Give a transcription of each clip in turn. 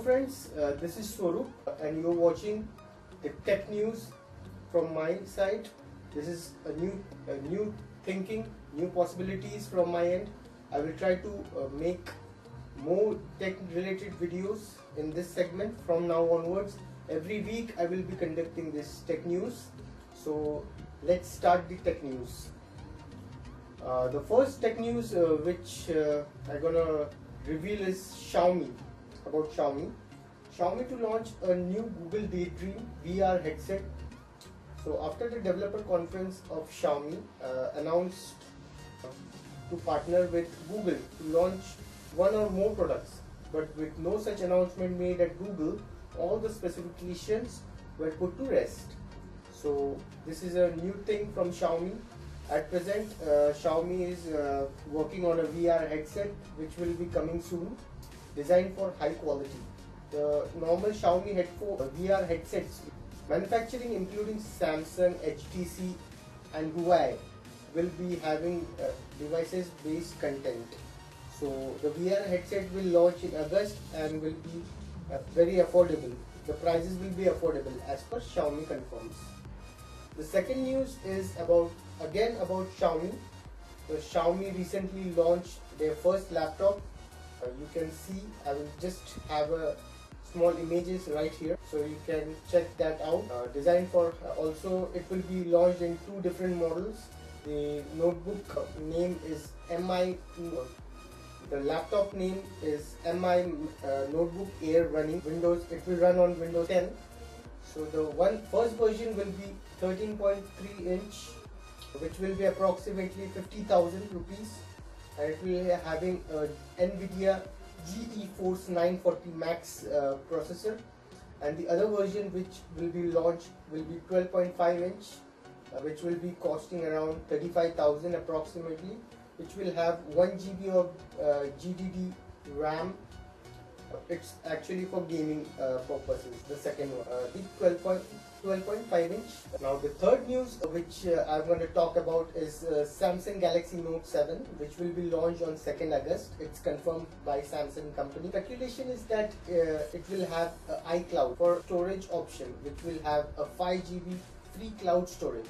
friends, this is Swarup and you're watching the tech news from my side. This is a new thinking, new possibilities from my end. I will try to make more tech related videos in this segment from now onwards. Every week I will be conducting this tech news. So let's start the tech news. The first tech news which I'm gonna reveal is Xiaomi. About Xiaomi to launch a new Google Daydream VR headset. So after the developer conference of Xiaomi announced to partner with Google to launch one or more products, but with no such announcement made at Google, all the specifications were put to rest. So this is a new thing from Xiaomi. At present, Xiaomi is working on a VR headset which will be coming soon, designed for high quality. The normal Xiaomi VR headsets manufacturing including Samsung, HTC and Huawei will be having devices based content. So the VR headset will launch in August and will be very affordable. The prices will be affordable as per Xiaomi confirms. The second news is about Xiaomi. So Xiaomi recently launched their first laptop. You can see, I will just have a small images right here, so you can check that out. Designed for also it will be launched in two different models. The notebook name is MI. The laptop name is MI Notebook Air running Windows. It will run on Windows 10. So the first version will be 13.3 inch, which will be approximately 50,000 rupees, and it will be having a NVIDIA GeForce 940 Max processor, and the other version which will be launched will be 12.5 inch, which will be costing around 35,000 approximately, which will have 1 GB of GDD RAM. It's actually for gaming purposes, the second one, the 12.5 inch. Now the third news which I'm going to talk about is Samsung Galaxy Note 7, which will be launched on 2nd August. It's confirmed by Samsung company. Speculation is that it will have iCloud for storage option, which will have a 5 GB free cloud storage.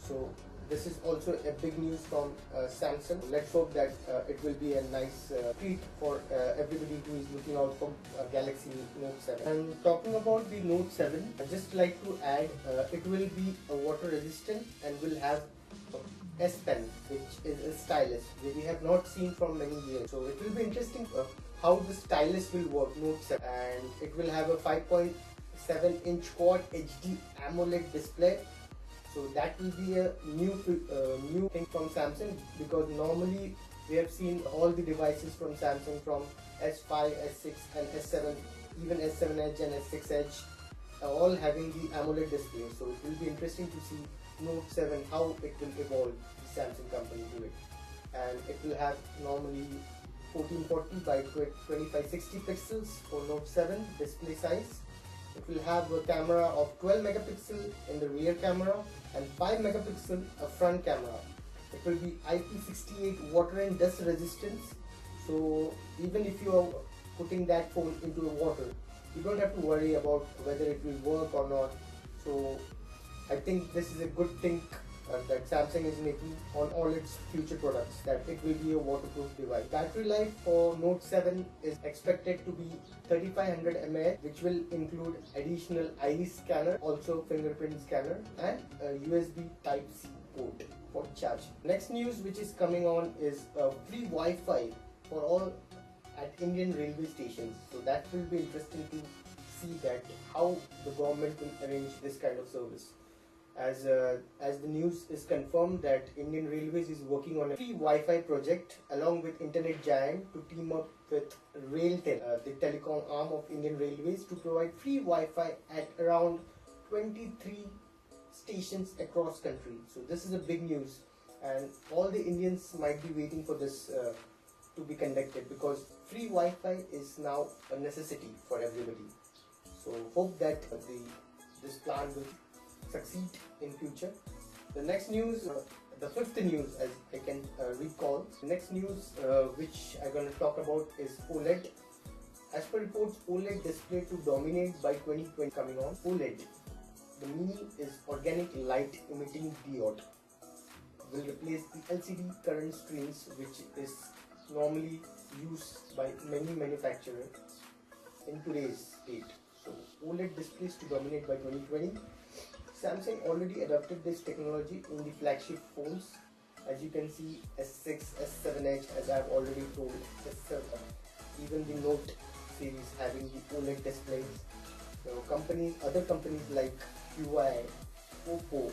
So this is also a big news from Samsung. Let's hope that it will be a nice treat for everybody who is looking out for Galaxy Note 7. And talking about the Note 7, I'd just like to add it will be water resistant and will have S Pen, which is a stylus we have not seen from many years. So it will be interesting how the stylus will work, Note 7. And it will have a 5.7 inch Quad HD AMOLED display. So that will be a new thing from Samsung, because normally we have seen all the devices from Samsung from S5, S6 and S7, even S7 Edge and S6 Edge, all having the AMOLED display. So it will be interesting to see Note 7 how it will evolve, the Samsung company to it. And it will have normally 1440 by 2560 pixels for Note 7 display size. It will have a camera of 12 megapixel in the rear camera and 5 megapixel a front camera. It will be IP68 water and dust resistance. So even if you are putting that phone into the water, you don't have to worry about whether it will work or not. So I think this is a good thing that Samsung is making on all its future products, that it will be a waterproof device. Battery life for Note 7 is expected to be 3500 mAh, which will include additional iris scanner, also fingerprint scanner, and a USB Type-C port for charging. Next news which is coming on is free Wi-Fi for all at Indian railway stations. So that will be interesting to see that how the government will arrange this kind of service. As the news is confirmed that Indian Railways is working on a free Wi-Fi project along with internet giant to team up with RailTel, the telecom arm of Indian Railways, to provide free Wi-Fi at around 23 stations across country. So this is a big news, and all the Indians might be waiting for this to be conducted, because free Wi-Fi is now a necessity for everybody. So hope that this plan will succeed in future. The next news, the fifth news as I can recall, the next news which I'm going to talk about is OLED. As per reports, OLED display to dominate by 2020 coming on. OLED, the meaning is organic light emitting diode, will replace the LCD current screens which is normally used by many manufacturers in today's date. So OLED displays to dominate by 2020. Samsung already adopted this technology in the flagship phones. As you can see, S6, S7 Edge, as I have already told, S7, even the Note series having the OLED displays. So other companies like QI, Oppo,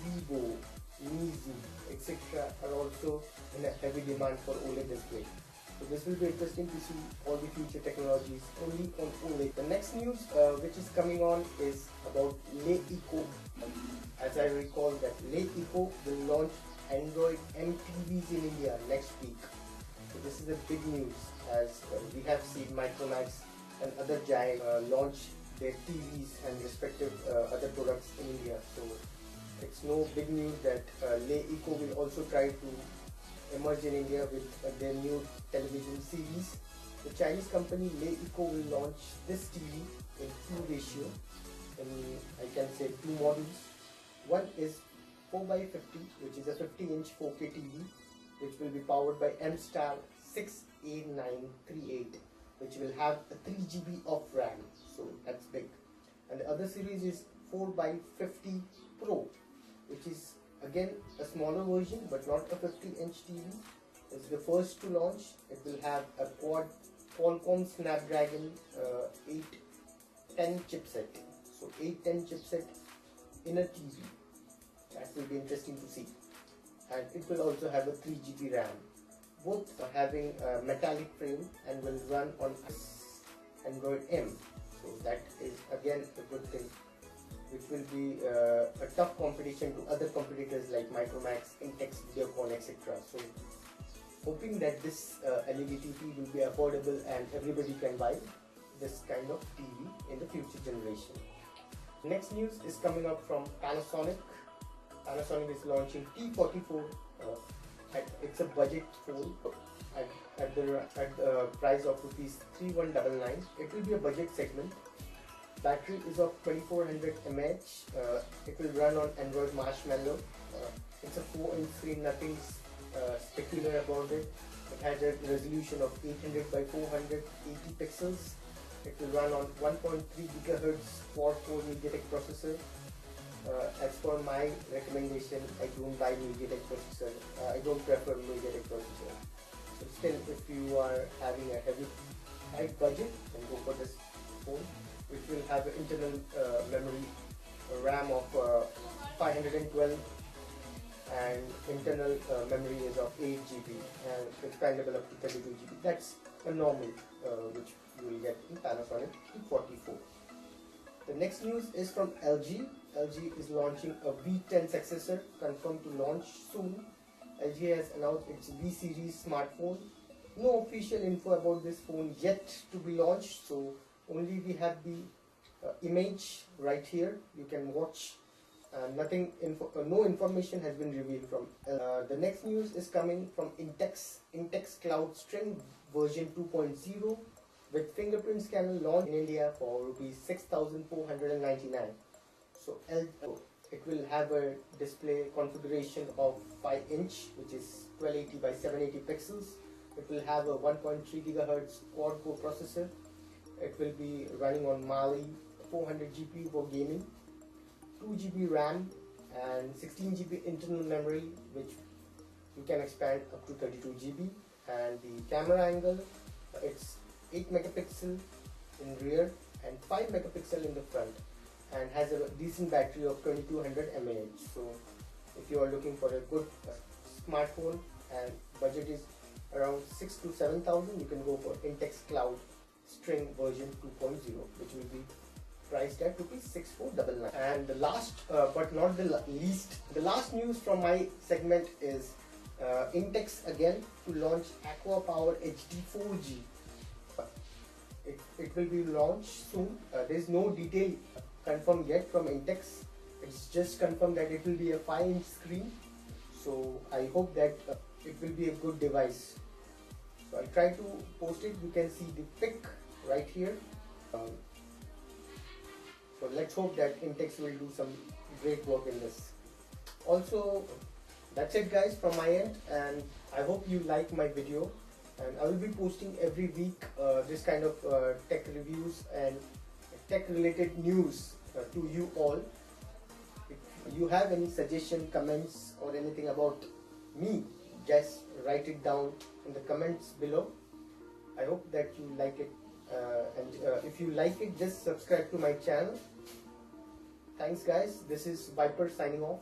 Vivo, Mizu, etc. are also in a heavy demand for OLED display. So this will be interesting to see all the future technologies only on OLED. The next news which is coming on is about Le Eco. As I recall that Le Eco will launch Android MTVs in India next week. So this is a big news, as we have seen Micromax and other giants launch their TVs and respective other products in India. So it's no big news that Le Eco will also try to emerge in India with their new television series. The Chinese company Le Eco will launch this TV in two ratio, in I can say two models. One is 4x50, which is a 50-inch 4K TV, which will be powered by M-Star 6A938, which will have a 3GB of RAM, so that's big. And the other series is 4x50 Pro, which is again a smaller version but not a 50-inch TV. It's the first to launch. It will have a quad Qualcomm Snapdragon 810 chipset. So 810 chipset in a TV. That will be interesting to see. And it will also have a 3GB RAM. Both are having a metallic frame and will run on Android M. So that is again a good thing, which will be a tough competition to other competitors like Micromax, Intex, Videocon, etc. So hoping that this LED TV will be affordable and everybody can buy this kind of TV in the future generation. Next news is coming up from Panasonic. Panasonic is launching T44. It's a budget phone at the price of rupees 3199. It will be a budget segment. Battery is of 2400 mAh. It will run on Android Marshmallow. It's a 4-inch screen, nothing spectacular about it. It has a resolution of 800 by 480 pixels. It will run on 1.3 GHz quad-core MediaTek processor. As per my recommendation, I don't buy MediaTek processor. I don't prefer MediaTek processor. So still, if you are having a tight budget, then go for this phone, which will have an internal memory RAM of 512 and internal memory is of 8GB and expandable up to 32GB. That's a normal which you will get in Panasonic T44. The next news is from LG. LG is launching a V10 successor, confirmed to launch soon. LG has announced its V series smartphone. No official info about this phone yet to be launched, so only we have the image right here. You can watch. No information has been revealed from. The next news is coming from Intex Cloud String version 2.0 with fingerprint scanner launched in India for rupees 6,499. So it will have a display configuration of 5-inch, which is 1280 by 780 pixels. It will have a 1.3 GHz quad-core processor. It will be running on Mali 400 GPU for gaming, 2GB RAM and 16GB internal memory, which you can expand up to 32GB. And the camera angle, it's 8 megapixel in rear and 5 megapixel in the front, and has a decent battery of 2200 mAh. So if you are looking for a good smartphone and budget is around 6,000 to 7,000, you can go for Intex Cloud String version 2.0, which will be priced at rupees 6,499. And the last but not the least, the last news from my segment is Intex again to launch Aqua Power HD 4G. It will be launched soon. There is no detail confirmed yet from Intex. It's just confirmed that it will be a 5-inch screen. So I hope that it will be a good device. So I'll try to post it. You can see the pic right here. So let's hope that Intex will do some great work in this. Also, that's it guys from my end, and I hope you like my video, and I will be posting every week this kind of tech reviews and tech related news to you all. If you have any suggestion, comments or anything about me, just write it down in the comments below. I hope that you like it, and if you like it, just subscribe to my channel. Thanks guys, this is Viper signing off.